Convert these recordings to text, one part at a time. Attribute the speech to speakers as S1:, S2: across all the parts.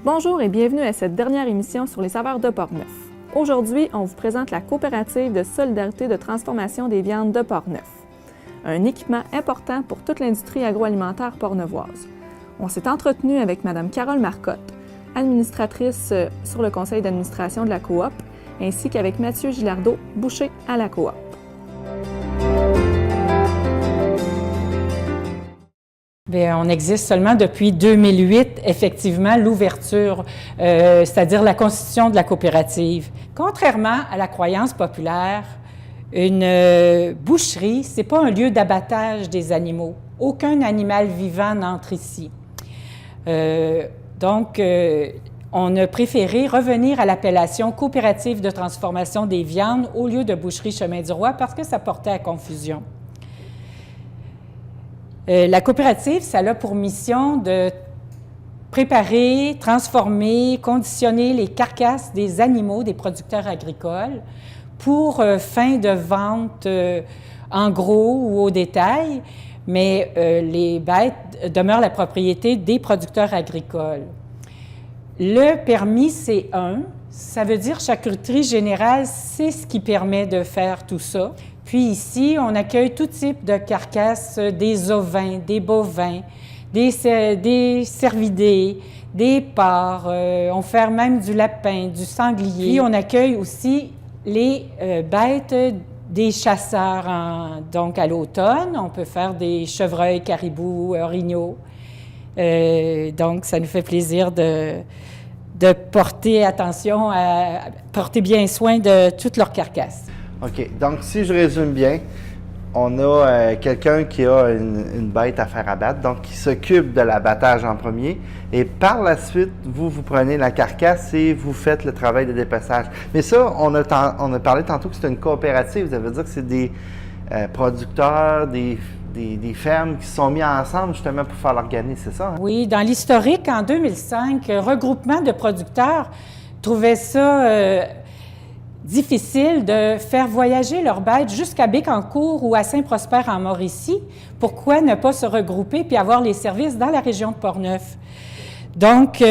S1: Bonjour et bienvenue à cette dernière émission sur les saveurs de Portneuf. Aujourd'hui, on vous présente la coopérative de solidarité de transformation des viandes de Portneuf, un équipement important pour toute l'industrie agroalimentaire portneuvoise. On s'est entretenu avec Mme Carole Marcotte, administratrice sur le conseil d'administration de la coop, ainsi qu'avec Mathieu Gilardeau, boucher à la coop.
S2: Bien, on existe seulement depuis 2008, effectivement, l'ouverture, c'est-à-dire la constitution de la coopérative. Contrairement à la croyance populaire, une boucherie, ce n'est pas un lieu d'abattage des animaux. Aucun animal vivant n'entre ici. Donc, on a préféré revenir à l'appellation coopérative de transformation des viandes au lieu de boucherie Chemin du Roi parce que ça portait à confusion. La coopérative, ça a pour mission de préparer, transformer, conditionner les carcasses des animaux, des producteurs agricoles, pour fin de vente en gros ou au détail, mais les bêtes demeurent la propriété des producteurs agricoles. Le permis C1, ça veut dire charcuterie générale, c'est ce qui permet de faire tout ça. Puis ici, on accueille tout type de carcasses, des ovins, des bovins, des cervidés, des porcs, on fait même du lapin, du sanglier. Puis on accueille aussi les bêtes des chasseurs, donc à l'automne, on peut faire des chevreuils, caribous, orignaux. Donc ça nous fait plaisir de porter attention, à porter bien soin de toutes leurs carcasses.
S3: OK. Donc, si je résume bien, on a quelqu'un qui a une bête à faire abattre, donc qui s'occupe de l'abattage en premier, et par la suite, vous prenez la carcasse et vous faites le travail de dépeçage. Mais ça, on a parlé tantôt que c'était une coopérative, ça veut dire que c'est des producteurs, des fermes qui se sont mis ensemble justement pour faire l'organisme, c'est ça? Hein?
S2: Oui, dans l'historique, en 2005, regroupement de producteurs trouvait ça difficile de faire voyager leurs bêtes jusqu'à Bécancour ou à Saint-Prosper en Mauricie. Pourquoi ne pas se regrouper puis avoir les services dans la région de Portneuf? Donc,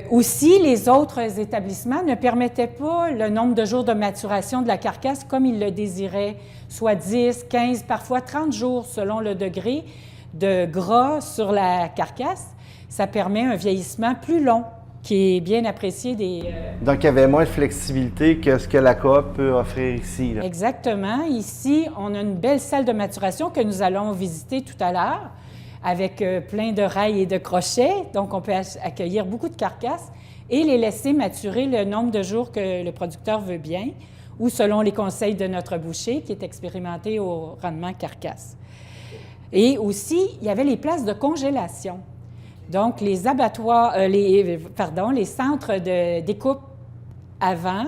S2: aussi, les autres établissements ne permettaient pas le nombre de jours de maturation de la carcasse comme ils le désiraient, soit 10, 15, parfois 30 jours selon le degré de gras sur la carcasse. Ça permet un vieillissement plus long, qui est bien apprécié des...
S3: Donc, il y avait moins de flexibilité que ce que la coop peut offrir ici. Là.
S2: Exactement. Ici, on a une belle salle de maturation que nous allons visiter tout à l'heure, avec plein de rails et de crochets. Donc, on peut accueillir beaucoup de carcasses et les laisser maturer le nombre de jours que le producteur veut bien, ou selon les conseils de notre boucher, qui est expérimenté au rendement carcasse. Et aussi, il y avait les places de congélation. Donc, les abattoirs, les centres de découpe avant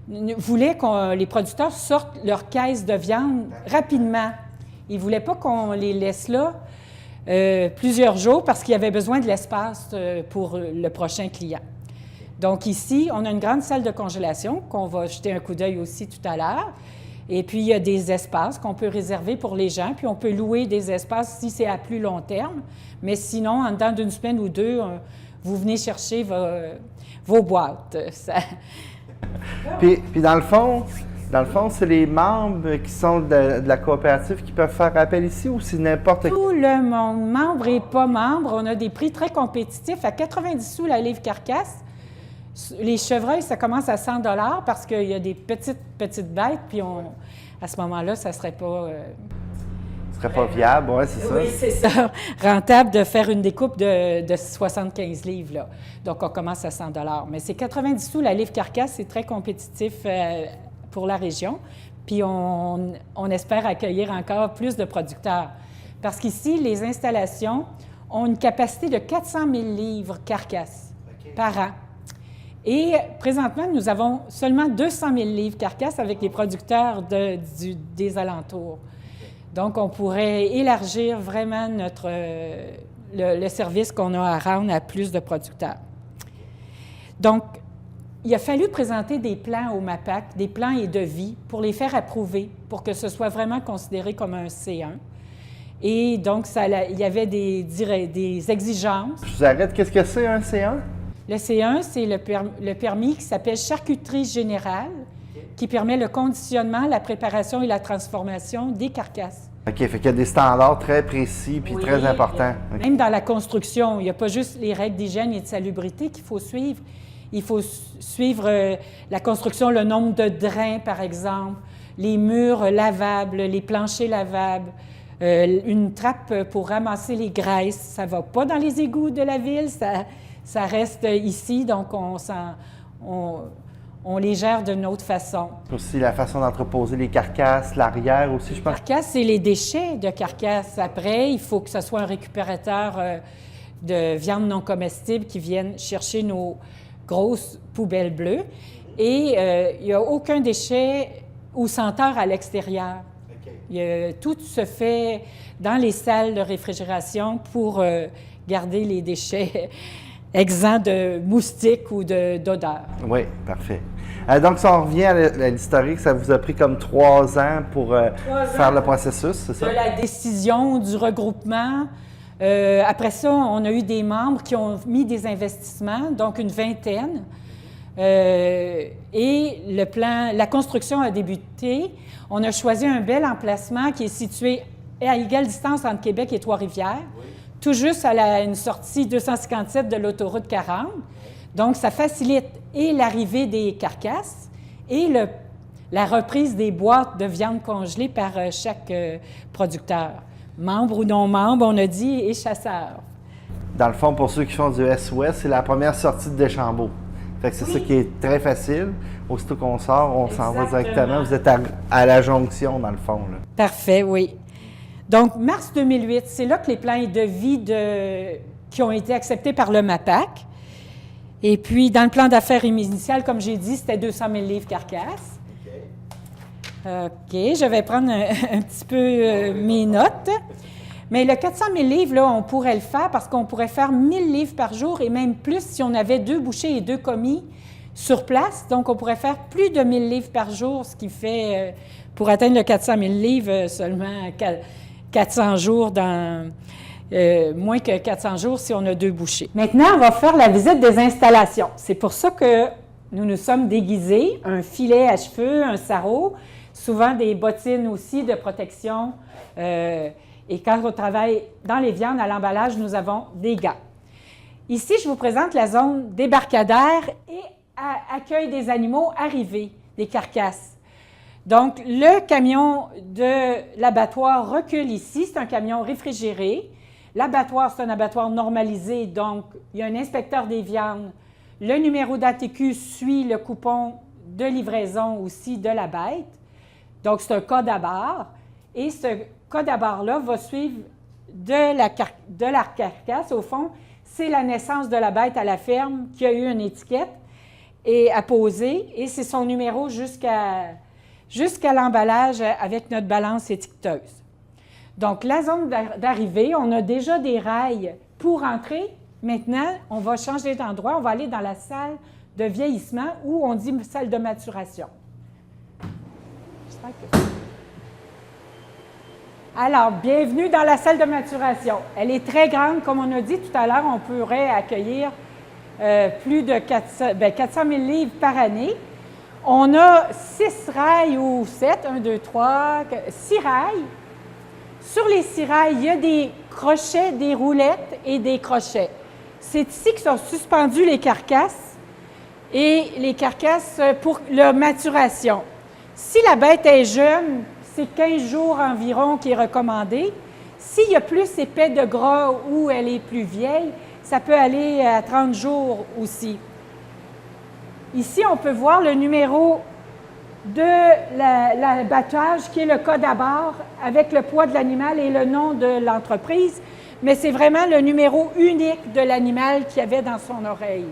S2: voulaient que les producteurs sortent leurs caisses de viande rapidement. Ils ne voulaient pas qu'on les laisse là plusieurs jours parce qu'il y avait besoin de l'espace pour le prochain client. Donc, ici, on a une grande salle de congélation qu'on va jeter un coup d'œil aussi tout à l'heure. Et puis, il y a des espaces qu'on peut réserver pour les gens, puis on peut louer des espaces si c'est à plus long terme. Mais sinon, en dedans d'une semaine ou deux, vous venez chercher vos boîtes. Ça...
S3: Puis dans le fond, c'est les membres qui sont de la coopérative qui peuvent faire appel ici ou c'est n'importe qui?
S2: Tout le monde, membre et pas membre, on a des prix très compétitifs. À 90 sous la livre carcasse. Les chevreuils, ça commence à 100 $ parce qu'il y a des petites bêtes, puis à ce moment-là, ça ne serait pas...
S3: Ce serait pas viable, oui, c'est ça.
S2: Oui, c'est ça. Rentable de faire une découpe de 75 livres, là. Donc, on commence à 100 $. Mais c'est 90 sous la livre carcasse, c'est très compétitif pour la région. Puis, on espère accueillir encore plus de producteurs. Parce qu'ici, les installations ont une capacité de 400 000 livres carcasse par an. Et présentement, nous avons seulement 200 000 livres carcasses avec les producteurs des alentours. Donc, on pourrait élargir vraiment le service qu'on a à rendre à plus de producteurs. Donc, il a fallu présenter des plans au MAPAC, des plans et devis, pour les faire approuver, pour que ce soit vraiment considéré comme un C1. Et donc, il y avait des exigences.
S3: Je vous arrête. Qu'est-ce que c'est un C1?
S2: Le C1, c'est le permis qui s'appelle charcuterie générale, qui permet le conditionnement, la préparation et la transformation des carcasses.
S3: OK, fait qu'il y a des standards très précis puis très importants. Okay.
S2: Même dans la construction, il n'y a pas juste les règles d'hygiène et de salubrité qu'il faut suivre. Il faut suivre la construction, le nombre de drains, par exemple, les murs lavables, les planchers lavables, une trappe pour ramasser les graisses. Ça ne va pas dans les égouts de la ville, ça reste ici, donc on les gère d'une autre façon.
S3: Aussi la façon d'entreposer les carcasses, l'arrière aussi, je pense.
S2: Les carcasses, c'est les déchets de carcasses. Après, il faut que ce soit un récupérateur de viande non comestible qui vienne chercher nos grosses poubelles bleues. Et il n'y a aucun déchet ou senteur à l'extérieur. Okay. Tout se fait dans les salles de réfrigération pour garder les déchets exempts de moustiques ou d'odeur.
S3: Oui, parfait. Donc, si on revient à l'historique, ça vous a pris comme 3 ans pour faire le processus, c'est ça?
S2: De la décision, du regroupement. Après ça, on a eu des membres qui ont mis des investissements, donc une vingtaine. Et la construction a débuté. On a choisi un bel emplacement qui est situé à égale distance entre Québec et Trois-Rivières, tout juste à une sortie 257 de l'autoroute 40. Donc, ça facilite et l'arrivée des carcasses et la reprise des boîtes de viande congelée par chaque producteur. Membre ou non membre, on a dit, et chasseur.
S3: Dans le fond, pour ceux qui font du Est-Ouest, c'est la première sortie de Deschambault. Fait que c'est ça qui est très facile. Aussitôt qu'on sort, on s'en va directement. Vous êtes à la jonction, dans le fond. Là.
S2: Parfait, oui. Donc, mars 2008, c'est là que les plans de vie qui ont été acceptés par le MAPAC. Et puis, dans le plan d'affaires initial, comme j'ai dit, c'était 200 000 livres carcasses. OK, je vais prendre un petit peu mes notes. Mais le 400 000 livres, là, on pourrait le faire parce qu'on pourrait faire 1 000 livres par jour et même plus si on avait 2 bouchers et 2 commis sur place. Donc, on pourrait faire plus de 1 000 livres par jour, ce qui fait, pour atteindre le 400 000 livres, seulement 400 jours dans... moins que 400 jours si on a 2 bouchers. Maintenant, on va faire la visite des installations. C'est pour ça que nous nous sommes déguisés, un filet à cheveux, un sarrau, souvent des bottines aussi de protection. Et quand on travaille dans les viandes à l'emballage, nous avons des gants. Ici, je vous présente la zone débarcadère et accueil des animaux arrivés, des carcasses. Donc, le camion de l'abattoir recule ici. C'est un camion réfrigéré. L'abattoir, c'est un abattoir normalisé, donc il y a un inspecteur des viandes. Le numéro d'ATQ suit le coupon de livraison aussi de la bête. Donc, c'est un code à barre. Et ce code à barre-là va suivre de la carcasse. Au fond, c'est la naissance de la bête à la ferme qui a eu une étiquette et à poser. Et c'est son numéro jusqu'à l'emballage avec notre balance étiqueteuse. Donc, la zone d'arrivée, on a déjà des rails pour entrer. Maintenant, on va changer d'endroit. On va aller dans la salle de vieillissement ou on dit salle de maturation. J'espère que... Alors, bienvenue dans la salle de maturation. Elle est très grande. Comme on a dit tout à l'heure, on pourrait accueillir plus de 400 000 livres par année. On a 6 rails ou 7, 1, 2, 3, 6 rails. Sur les 6 rails, il y a des crochets, des roulettes et des crochets. C'est ici que sont suspendues les carcasses et les carcasses pour leur maturation. Si la bête est jeune, c'est 15 jours environ qui est recommandé. S'il y a plus épais de gras ou elle est plus vieille, ça peut aller à 30 jours aussi. Ici, on peut voir le numéro de l'abattage qui est le code à barre avec le poids de l'animal et le nom de l'entreprise, mais c'est vraiment le numéro unique de l'animal qu'il y avait dans son oreille.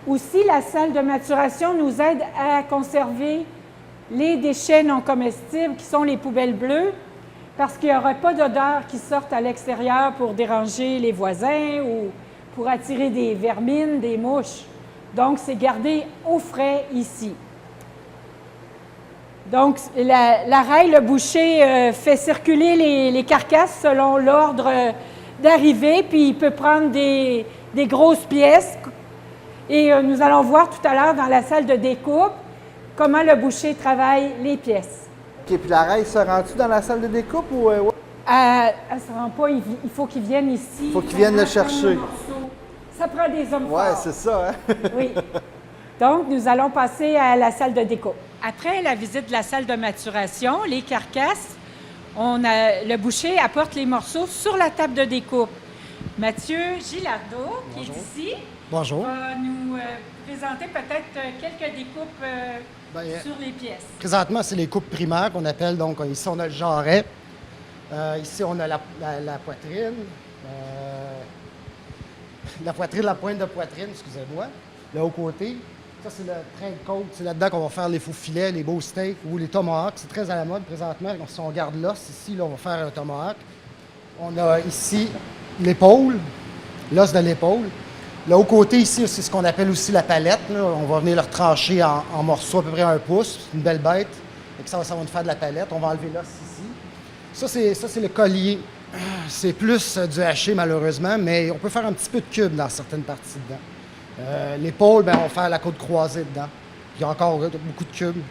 S2: Aussi, la salle de maturation nous aide à conserver les déchets non comestibles qui sont les poubelles bleues parce qu'il n'y aura pas d'odeur qui sortent à l'extérieur pour déranger les voisins ou pour attirer des vermines, des mouches. Donc, c'est gardé au frais ici. Donc, la raille, le boucher fait circuler les carcasses selon l'ordre d'arrivée, puis il peut prendre des grosses pièces. Et nous allons voir tout à l'heure dans la salle de découpe comment le boucher travaille les pièces.
S3: OK, puis la raille se rend-tu dans la salle de découpe ou...
S2: Elle ne se rend pas, il faut qu'ils viennent ici.
S3: Il faut qu'ils viennent le chercher.
S2: Ça prend des hommes forts.
S3: Ouais, c'est ça, hein?
S2: Oui. Donc, nous allons passer à la salle de découpe. Après la visite de la salle de maturation, les carcasses, le boucher apporte les morceaux sur la table de découpe. Mathieu Gilardeau, qui est ici,
S4: Bonjour.
S2: va nous présenter peut-être quelques découpes sur les pièces.
S4: Présentement, c'est les coupes primaires qu'on appelle. Donc, ici, on a le jarret. Ici, on a la poitrine. La pointe de poitrine, excusez-moi. Le haut côté. Ça, c'est le train de côte. C'est là-dedans qu'on va faire les faux filets, les beaux steaks ou les tomahawks. C'est très à la mode présentement. Si on regarde l'os, ici, là, on va faire un tomahawk. On a ici l'épaule, l'os de l'épaule. Le haut côté, ici, c'est ce qu'on appelle aussi la palette. Là. On va venir le retrancher en morceaux à peu près 1 pouce. C'est une belle bête. Et ça va nous faire de la palette. On va enlever l'os ici. Ça, c'est le collier. C'est plus du haché, malheureusement, mais on peut faire un petit peu de cube dans certaines parties dedans. L'épaule, on va faire la côte croisée dedans. Puis il y a encore beaucoup de cubes.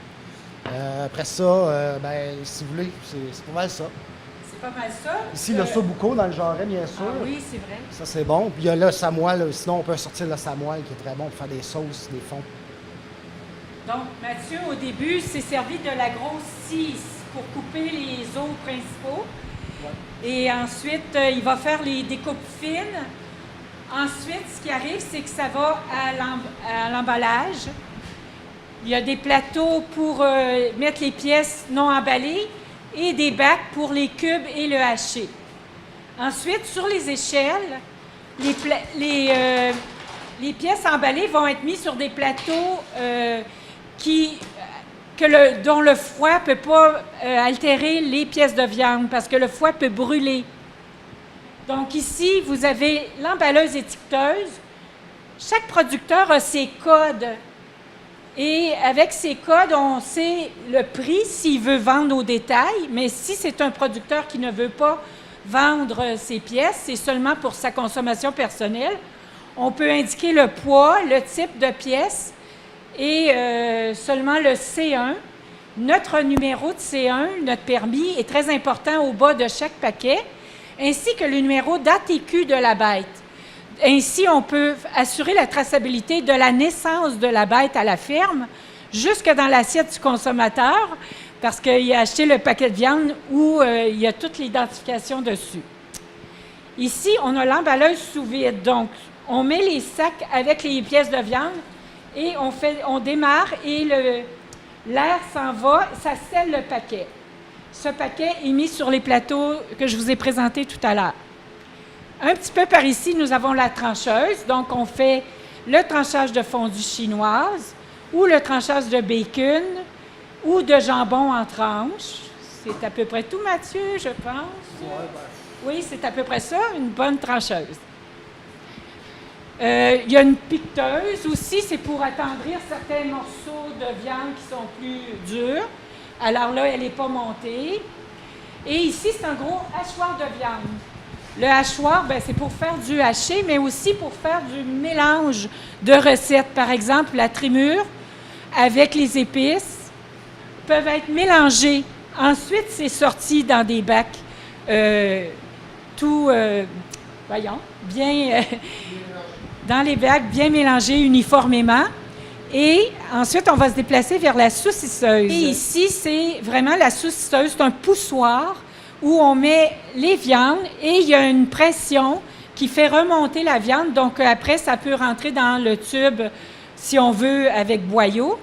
S4: Après ça, si vous voulez, c'est pas mal ça.
S2: C'est pas mal ça.
S4: Ici, le sobuco dans le jarret, bien sûr.
S2: Ah oui, c'est vrai.
S4: Ça, c'est bon. Puis il y a le samoile. Sinon, on peut sortir le samoile qui est très bon pour faire des sauces, des fonds.
S2: Donc, Mathieu, au début, s'est servi de la grosse scie pour couper les os principaux. Ouais. Et ensuite, il va faire les découpes fines. Ensuite, ce qui arrive, c'est que ça va à l'emballage. Il y a des plateaux pour mettre les pièces non emballées et des bacs pour les cubes et le haché. Ensuite, sur les échelles, les pièces emballées vont être mises sur des plateaux dont le foie ne peut pas altérer les pièces de viande parce que le foie peut brûler. Donc ici, vous avez l'emballeuse étiqueteuse. Chaque producteur a ses codes. Et avec ces codes, on sait le prix s'il veut vendre au détail, mais si c'est un producteur qui ne veut pas vendre ses pièces, c'est seulement pour sa consommation personnelle, on peut indiquer le poids, le type de pièce et seulement le C1. Notre numéro de C1, notre permis, est très important au bas de chaque paquet, ainsi que le numéro d'ATQ de la bête. Ainsi, on peut assurer la traçabilité de la naissance de la bête à la ferme jusque dans l'assiette du consommateur parce qu'il a acheté le paquet de viande où il y a toute l'identification dessus. Ici, on a l'emballeuse sous vide. Donc, on met les sacs avec les pièces de viande et on démarre et l'air s'en va, ça scelle le paquet. Ce paquet est mis sur les plateaux que je vous ai présentés tout à l'heure. Un petit peu par ici, nous avons la trancheuse. Donc, on fait le tranchage de fondue chinoise ou le tranchage de bacon ou de jambon en tranches. C'est à peu près tout, Mathieu, je pense. Oui, c'est à peu près ça, une bonne trancheuse. Il y a une piqueteuse aussi, c'est pour attendrir certains morceaux de viande qui sont plus durs. Alors là, elle n'est pas montée. Et ici, c'est un gros hachoir de viande. Le hachoir, c'est pour faire du haché, mais aussi pour faire du mélange de recettes. Par exemple, la trémure avec les épices peuvent être mélangées. Ensuite, c'est sorti dans des bacs dans les bacs bien mélangés uniformément. Et ensuite, on va se déplacer vers la saucisseuse. Et ici, c'est vraiment la saucisseuse, c'est un poussoir où on met les viandes et il y a une pression qui fait remonter la viande. Donc, après, ça peut rentrer dans le tube, si on veut, avec boyau.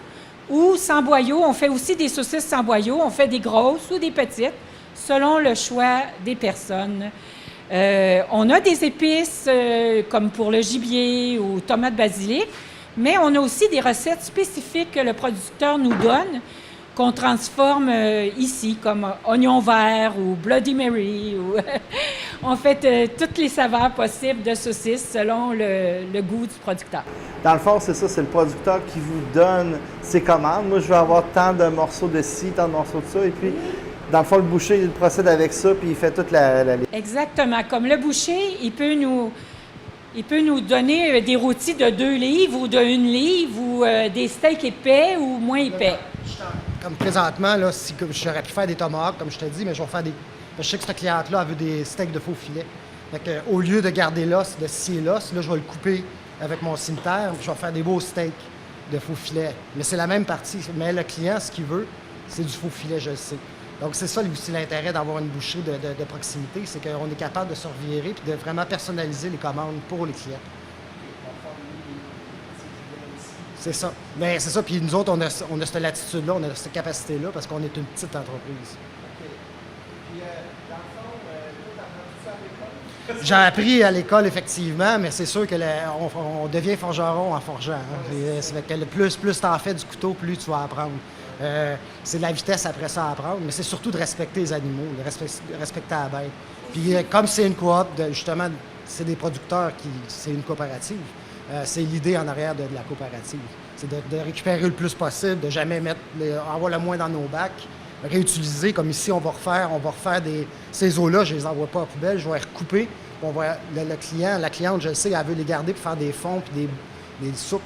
S2: Ou sans boyau, on fait aussi des saucisses sans boyau. On fait des grosses ou des petites, selon le choix des personnes. On a des épices, comme pour le gibier ou tomate basilic, mais on a aussi des recettes spécifiques que le producteur nous donne, qu'on transforme ici, comme oignon vert ou Bloody Mary. On fait toutes les saveurs possibles de saucisses selon le goût du producteur.
S3: Dans le fond, c'est ça, c'est le producteur qui vous donne ses commandes. Moi, je veux avoir tant de morceaux de ci, tant de morceaux de ça. Et puis, dans le fond, le boucher, il procède avec ça, puis il fait toute la
S2: Exactement. Comme le boucher, il peut nous donner des rôtis de 2 livres ou de 1 livre ou des steaks épais ou moins épais.
S4: Comme présentement, là, si j'aurais pu faire des tomahawks, comme je te dis, mais je vais faire des. Je sais que cette cliente-là, elle veut des steaks de faux filet. Fait que, au lieu de garder l'os, de scier l'os, là, je vais le couper avec mon cimetière, puis je vais faire des beaux steaks de faux filet. Mais c'est la même partie. Mais le client, ce qu'il veut, c'est du faux filet, je le sais. Donc, c'est ça aussi l'intérêt d'avoir une boucherie de proximité, c'est qu'on est capable de se revirer et de vraiment personnaliser les commandes pour les clients. C'est ça. Mais c'est ça. Puis nous autres, on a cette latitude-là, on a cette capacité-là parce qu'on est une petite entreprise. J'ai appris à l'école, effectivement, mais c'est sûr que on devient forgeron en forgeant. Hein. C'est que le plus tu en fais du couteau, plus tu vas apprendre. C'est de la vitesse après ça à apprendre, mais c'est surtout de respecter les animaux, de respecter la bête. Puis comme c'est une coop, justement, c'est des producteurs c'est une coopérative. C'est l'idée en arrière de la coopérative. C'est de récupérer le plus possible, de jamais avoir le moins dans nos bacs, réutiliser, comme ici, on va refaire ces eaux-là, je les envoie pas à la poubelle, je vais les recouper. La cliente, je le sais, elle veut les garder pour faire des fonds puis des soupes.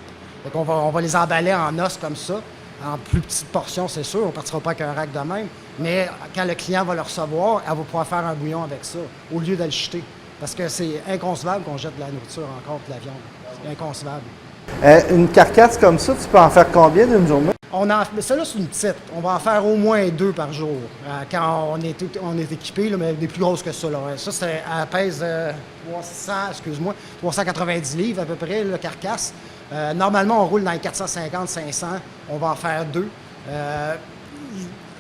S4: Donc on va les emballer en os comme ça, en plus petites portions, c'est sûr, on ne partira pas avec un rack de même, mais quand le client va le recevoir, elle va pouvoir faire un bouillon avec ça, au lieu de le jeter. Parce que c'est inconcevable qu'on jette de la nourriture encore de la viande. C'est inconcevable.
S3: Une carcasse comme ça, tu peux en faire combien d'une journée?
S4: Celle-là, c'est une petite. On va en faire au moins 2 par jour. Quand on est équipé, là, mais des plus grosses que ça. Là. Ça, elle pèse 390 livres à peu près, la carcasse. Normalement, on roule dans les 450-500. On va en faire 2.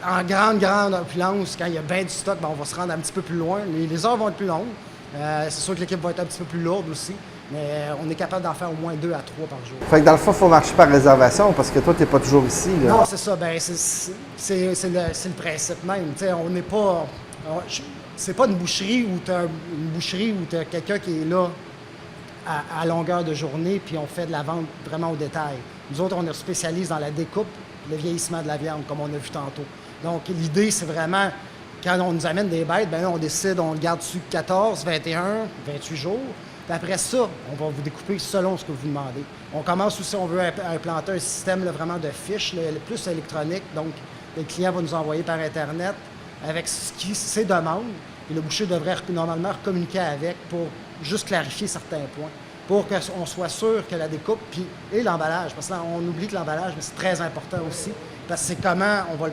S4: En grande opulence, quand il y a bien du stock, on va se rendre un petit peu plus loin. Les heures vont être plus longues. C'est sûr que l'équipe va être un petit peu plus lourde aussi. Mais on est capable d'en faire au moins 2 à 3 par jour.
S3: Fait que dans le fond, il faut marcher par réservation parce que toi, tu n'es pas toujours ici. Là.
S4: Non, c'est ça. Ben, c'est le principe même. T'sais, on n'est pas. C'est pas une boucherie où tu as quelqu'un qui est là à longueur de journée, puis on fait de la vente vraiment au détail. Nous autres, on se spécialise dans la découpe, le vieillissement de la viande, comme on a vu tantôt. Donc, l'idée, c'est vraiment, quand on nous amène des bêtes, ben là, on décide, on le garde dessus 14, 21, 28 jours. Puis après ça, on va vous découper selon ce que vous demandez. On commence aussi, on veut implanter un système là, vraiment de fiches, le plus électronique. Donc, le client va nous envoyer par Internet avec ses demandes. Et le boucher devrait normalement communiquer avec pour juste clarifier certains points, pour qu'on soit sûr que la découpe et l'emballage, parce qu'on oublie que l'emballage, mais c'est très important aussi, parce que c'est comment on va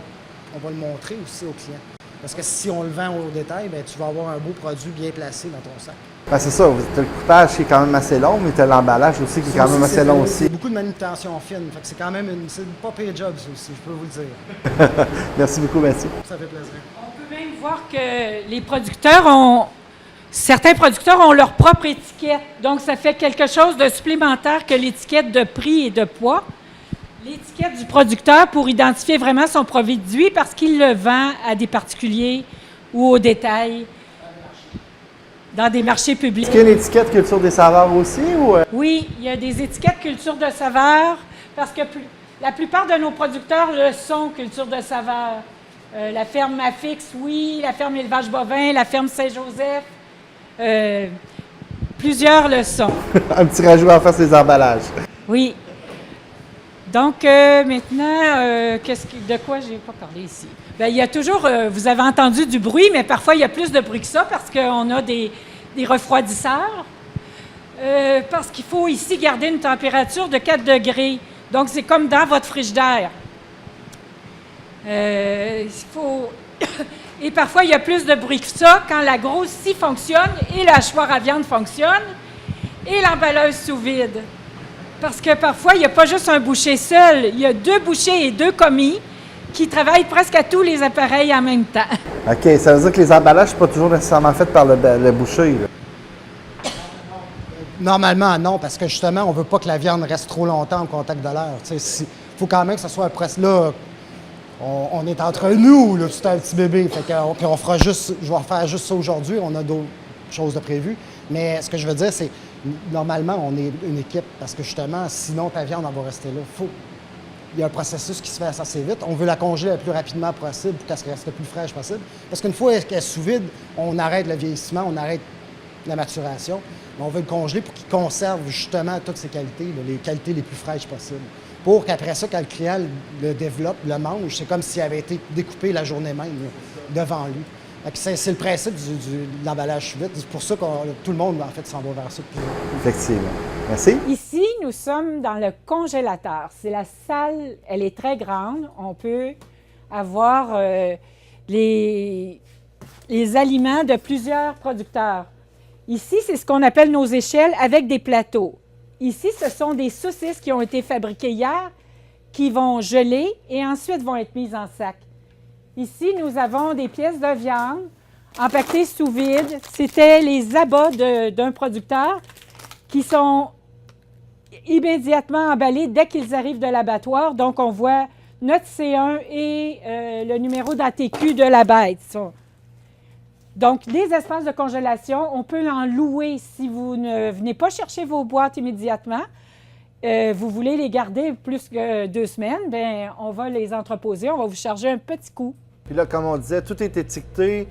S4: le montrer aussi au client. Parce que si on le vend au détail, bien, tu vas avoir un beau produit bien placé dans ton sac.
S3: Ben, c'est ça, tu as le coupage qui est quand même assez long, mais tu as l'emballage aussi qui est quand même assez long aussi.
S4: C'est beaucoup de manutention fine, fait que c'est quand même c'est pas pire job ça aussi, je peux vous le dire.
S3: Merci beaucoup, Mathieu.
S4: Ça fait plaisir.
S2: On peut même voir que les producteurs certains producteurs ont leur propre étiquette. Donc, ça fait quelque chose de supplémentaire que l'étiquette de prix et de poids. L'étiquette du producteur pour identifier vraiment son produit parce qu'il le vend à des particuliers ou au détail dans des marchés publics.
S3: Est-ce qu'il y a une étiquette culture des saveurs aussi? Ou
S2: Oui, il y a des étiquettes culture de saveurs parce que la plupart de nos producteurs le sont culture de saveurs. La ferme Mafix, oui, la ferme Élevage Bovin, la ferme Saint-Joseph. Plusieurs le sont.
S3: Un petit rajout à faire ces emballages.
S2: Oui. Donc, maintenant, de quoi je n'ai pas parlé ici? Bien, il y a toujours, vous avez entendu du bruit, mais parfois, il y a plus de bruit que ça parce qu'on a des refroidisseurs. Parce qu'il faut ici garder une température de 4 degrés. Donc, c'est comme dans votre frigidaire. Et parfois, il y a plus de bruit que ça quand la grosse scie fonctionne et la hachoir à viande fonctionne et l'emballeuse sous vide. Parce que parfois, il n'y a pas juste un boucher seul. Il y a 2 bouchers et 2 commis qui travaillent presque à tous les appareils en même temps.
S3: OK, ça veut dire que les emballages ne sont pas toujours nécessairement faits par le boucher. Là.
S4: Normalement, non, parce que justement, on ne veut pas que la viande reste trop longtemps au contact de l'air. Il faut quand même que ce soit un presse là. On est entre nous, là, c'est un petit bébé. Fait que, puis on fera juste, je vais faire juste ça aujourd'hui. On a chose de prévu. Mais ce que je veux dire, c'est normalement, on est une équipe parce que justement, sinon ta viande, elle va rester là. Il y a un processus qui se fait assez vite. On veut la congeler le plus rapidement possible pour qu'elle reste le plus fraîche possible. Parce qu'une fois qu'elle est sous vide, on arrête le vieillissement, on arrête la maturation. Mais on veut le congeler pour qu'il conserve justement toutes ses qualités, là, les qualités les plus fraîches possibles. Pour qu'après ça, quand le client le développe, le mange, c'est comme s'il avait été découpé la journée même là, devant lui. C'est le principe de l'emballage sous vide. C'est pour ça que tout le monde, en fait, s'en va vers ça.
S3: Effectivement. Merci.
S2: Ici, nous sommes dans le congélateur. C'est la salle, elle est très grande. On peut avoir les aliments de plusieurs producteurs. Ici, c'est ce qu'on appelle nos échelles avec des plateaux. Ici, ce sont des saucisses qui ont été fabriquées hier, qui vont geler et ensuite vont être mises en sac. Ici, nous avons des pièces de viande empaquetées sous vide. C'était les abats d'un producteur qui sont immédiatement emballés dès qu'ils arrivent de l'abattoir. Donc, on voit notre C1 et le numéro d'ATQ de la bête. Donc, des espaces de congélation, on peut en louer si vous ne venez pas chercher vos boîtes immédiatement. Vous voulez les garder plus que 2 semaines, bien, on va les entreposer, on va vous charger un petit coût.
S3: Puis là, comme on disait, tout est étiqueté.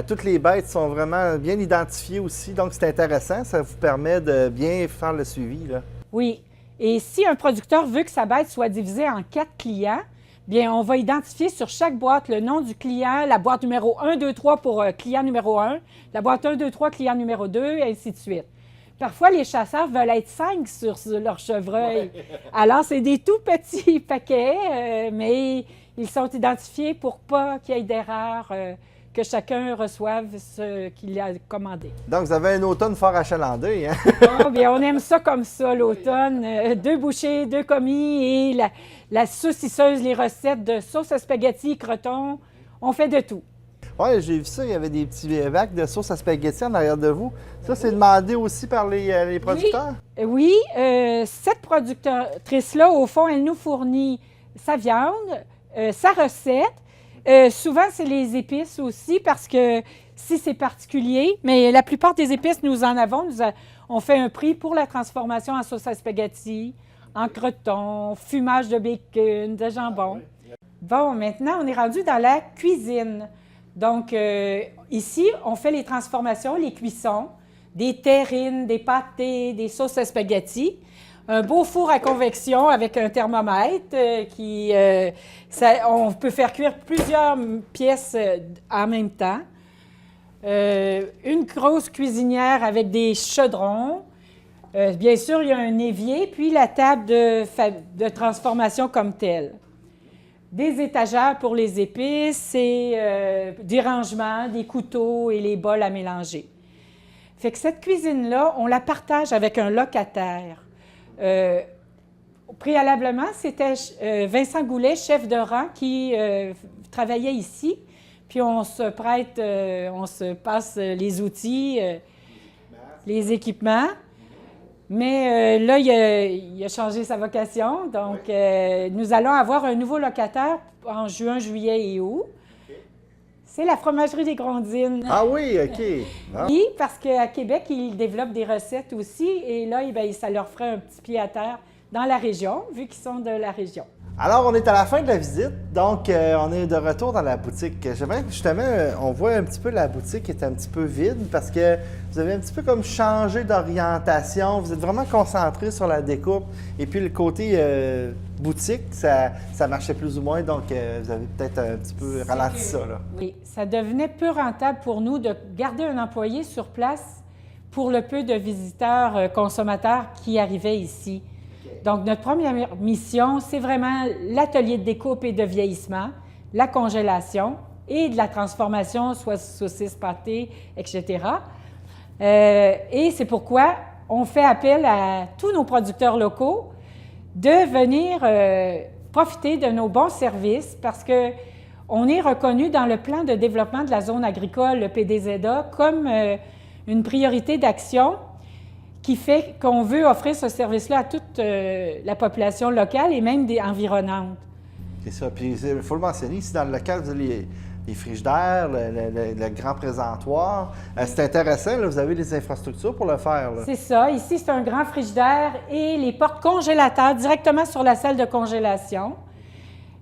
S3: Toutes les bêtes sont vraiment bien identifiées aussi. Donc, c'est intéressant. Ça vous permet de bien faire le suivi, là.
S2: Oui. Et si un producteur veut que sa bête soit divisée en 4 clients, bien, on va identifier sur chaque boîte le nom du client, la boîte numéro 1, 2, 3 pour client numéro 1, la boîte 1, 2, 3, client numéro 2, et ainsi de suite. Parfois, les chasseurs veulent être 5 sur leur chevreuil. Ouais. Alors, c'est des tout petits paquets, mais ils sont identifiés pour pas qu'il y ait d'erreur, que chacun reçoive ce qu'il a commandé.
S3: Donc, vous avez un automne fort achalandé, hein?
S2: Oh, bien, on aime ça comme ça, l'automne. 2 bouchées, 2 commis et la saucisseuse, les recettes de sauce à spaghetti, croton. On fait de tout.
S3: Oui, j'ai vu ça. Il y avait des petits bacs de sauce à spaghetti en arrière de vous. Ça, c'est demandé aussi par les producteurs?
S2: Oui, cette productrice-là, au fond, elle nous fournit sa viande, sa recette. Souvent, c'est les épices aussi, parce que si c'est particulier, mais la plupart des épices, nous en avons. On fait un prix pour la transformation en sauce à spaghetti, en croton, fumage de bacon, de jambon. Bon, maintenant, on est rendu dans la cuisine. Donc, ici, on fait les transformations, les cuissons, des terrines, des pâtés, des sauces à spaghetti. Un beau four à convection avec un thermomètre on peut faire cuire plusieurs pièces en même temps. Une grosse cuisinière avec des chaudrons. Bien sûr, il y a un évier, puis la table de transformation comme telle. Des étagères pour les épices et des rangements, des couteaux et les bols à mélanger. Fait que cette cuisine-là, on la partage avec un locataire. Préalablement, c'était Vincent Goulet, chef de rang, qui travaillait ici. Puis on se prête, on se passe les outils, les équipements. Mais là, il a changé sa vocation. Donc, nous allons avoir un nouveau locataire en juin, juillet et août. C'est la fromagerie des Grondines.
S3: Ah oui, OK. Ah.
S2: Oui, parce qu'à Québec, ils développent des recettes aussi. Et là, ça leur ferait un petit pied à terre dans la région, vu qu'ils sont de la région.
S3: Alors, on est à la fin de la visite, donc on est de retour dans la boutique. J'aimerais justement, on voit un petit peu la boutique est un petit peu vide parce que vous avez un petit peu comme changé d'orientation. Vous êtes vraiment concentré sur la découpe. Et puis le côté boutique, ça marchait plus ou moins, donc vous avez peut-être un petit peu ralenti ça, là.
S2: Oui, ça devenait peu rentable pour nous de garder un employé sur place pour le peu de visiteurs consommateurs qui arrivaient ici. Donc, notre première mission, c'est vraiment l'atelier de découpe et de vieillissement, la congélation et de la transformation, soit saucisses, pâtés, etc. Et c'est pourquoi on fait appel à tous nos producteurs locaux de venir profiter de nos bons services parce qu'on est reconnu dans le plan de développement de la zone agricole, le PDZA, comme une priorité d'action qui fait qu'on veut offrir ce service-là à toute la population locale et même environnante.
S3: C'est ça. Puis il faut le mentionner, ici dans le local, vous allez les frigidaires, le grand présentoir. C'est intéressant, là, vous avez les infrastructures pour le faire. Là.
S2: C'est ça. Ici, c'est un grand frigidaire et les portes congélateurs directement sur la salle de congélation.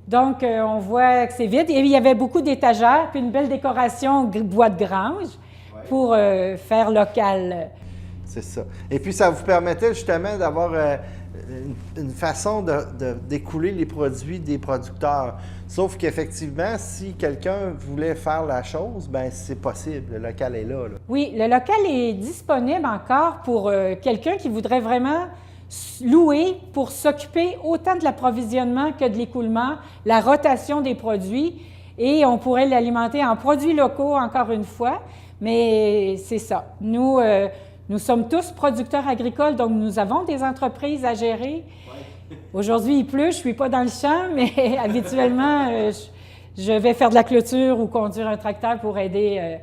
S2: Donc, on voit que c'est vide. Et il y avait beaucoup d'étagères, puis une belle décoration bois de grange pour faire local.
S3: C'est ça. Et puis, ça vous permettait justement d'avoir une façon d'écouler les produits des producteurs. Sauf qu'effectivement, si quelqu'un voulait faire la chose, bien, c'est possible. Le local est là.
S2: Oui, le local est disponible encore pour quelqu'un qui voudrait vraiment louer pour s'occuper autant de l'approvisionnement que de l'écoulement, la rotation des produits. Et on pourrait l'alimenter en produits locaux, encore une fois. Mais c'est ça. Nous sommes tous producteurs agricoles, donc nous avons des entreprises à gérer. Ouais. Aujourd'hui, il pleut, je ne suis pas dans le champ, mais habituellement, je vais faire de la clôture ou conduire un tracteur pour aider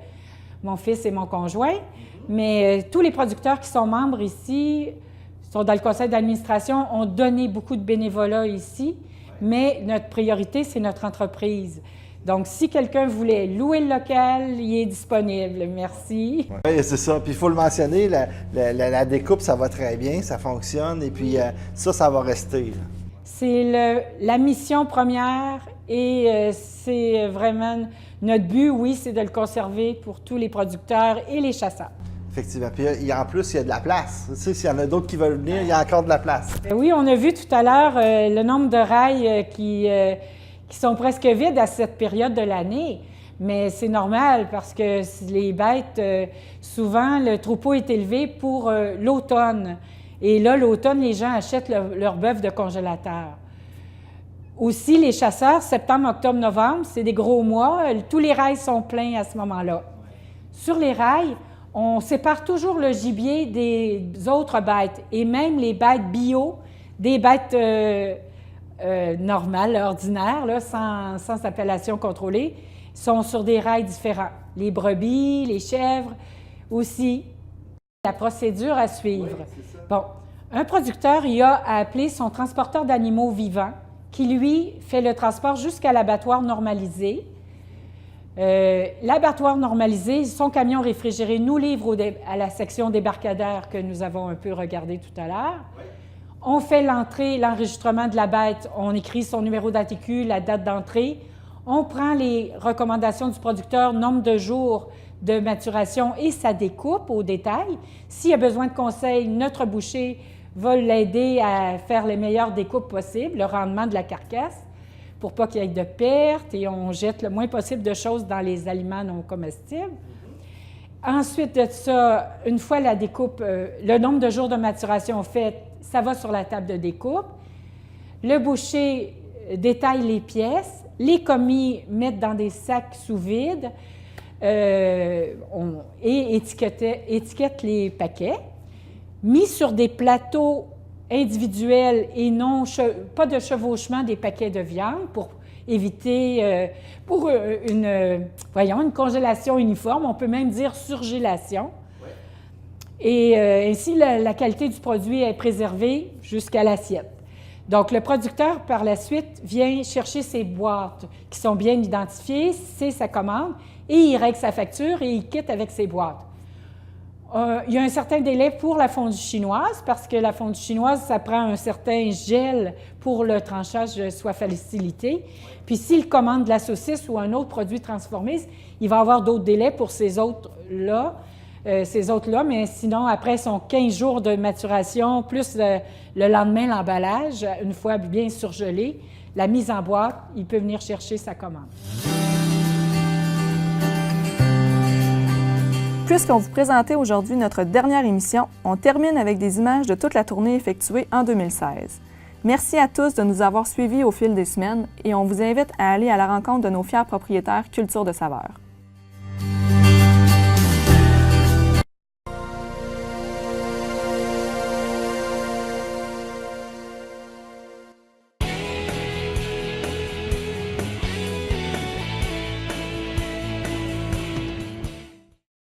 S2: mon fils et mon conjoint. Mais tous les producteurs qui sont membres ici, sont dans le conseil d'administration, ont donné beaucoup de bénévolat ici, mais notre priorité, c'est notre entreprise. Donc, si quelqu'un voulait louer le local, il est disponible. Merci.
S3: Oui, c'est ça. Puis, il faut le mentionner, la découpe, ça va très bien, ça fonctionne. Et puis, ça va rester.
S2: C'est la mission première et c'est vraiment notre but, oui, c'est de le conserver pour tous les producteurs et les chasseurs.
S3: Effectivement. Puis, en plus, il y a de la place. Tu sais, s'il y en a d'autres qui veulent venir, il y a encore de la place.
S2: Oui, on a vu tout à l'heure le nombre de rails qui sont presque vides à cette période de l'année. Mais c'est normal parce que les bêtes, souvent, le troupeau est élevé pour l'automne. Et là, l'automne, les gens achètent leur bœuf de congélateur. Aussi, les chasseurs, septembre, octobre, novembre, c'est des gros mois. Tous les rails sont pleins à ce moment-là. Sur les rails, on sépare toujours le gibier des autres bêtes. Et même les bêtes bio, des bêtes normales, ordinaires, là, sans appellation contrôlée, sont sur des rails différents. Les brebis, les chèvres aussi. La procédure à suivre. Oui, bon, un producteur, il a à appeler son transporteur d'animaux vivants qui, lui, fait le transport jusqu'à l'abattoir normalisé. L'abattoir normalisé, son camion réfrigéré nous livre à la section débarcadère que nous avons un peu regardé tout à l'heure. Oui. On fait l'entrée, l'enregistrement de la bête, on écrit son numéro d'ATQ, la date d'entrée. On prend les recommandations du producteur, nombre de jours de maturation et sa découpe au détail. S'il y a besoin de conseils, notre boucher va l'aider à faire les meilleures découpes possibles, le rendement de la carcasse, pour pas qu'il y ait de pertes et on jette le moins possible de choses dans les aliments non comestibles. Ensuite de ça, une fois la découpe, le nombre de jours de maturation fait, ça va sur la table de découpe. Le boucher détaille les pièces. Les commis mettent dans des sacs sous vide et étiquettent les paquets. Mis sur des plateaux individuels et pas de chevauchement des paquets de viande pour éviter une congélation uniforme, on peut même dire surgélation. Ouais. Et ainsi, la qualité du produit est préservée jusqu'à l'assiette. Donc, le producteur, par la suite, vient chercher ses boîtes qui sont bien identifiées, c'est sa commande, et il règle sa facture et il quitte avec ses boîtes. Il y a un certain délai pour la fondue chinoise, parce que la fondue chinoise, ça prend un certain gel pour le tranchage soit facilité. Puis s'il commande de la saucisse ou un autre produit transformé, il va avoir d'autres délais pour ces autres-là, mais sinon, après son 15 jours de maturation, plus le lendemain, l'emballage, une fois bien surgelé, la mise en boîte, il peut venir chercher sa commande.
S1: Puisqu'on vous présentait aujourd'hui notre dernière émission, on termine avec des images de toute la tournée effectuée en 2016. Merci à tous de nous avoir suivis au fil des semaines et on vous invite à aller à la rencontre de nos fiers propriétaires Culture de saveurs.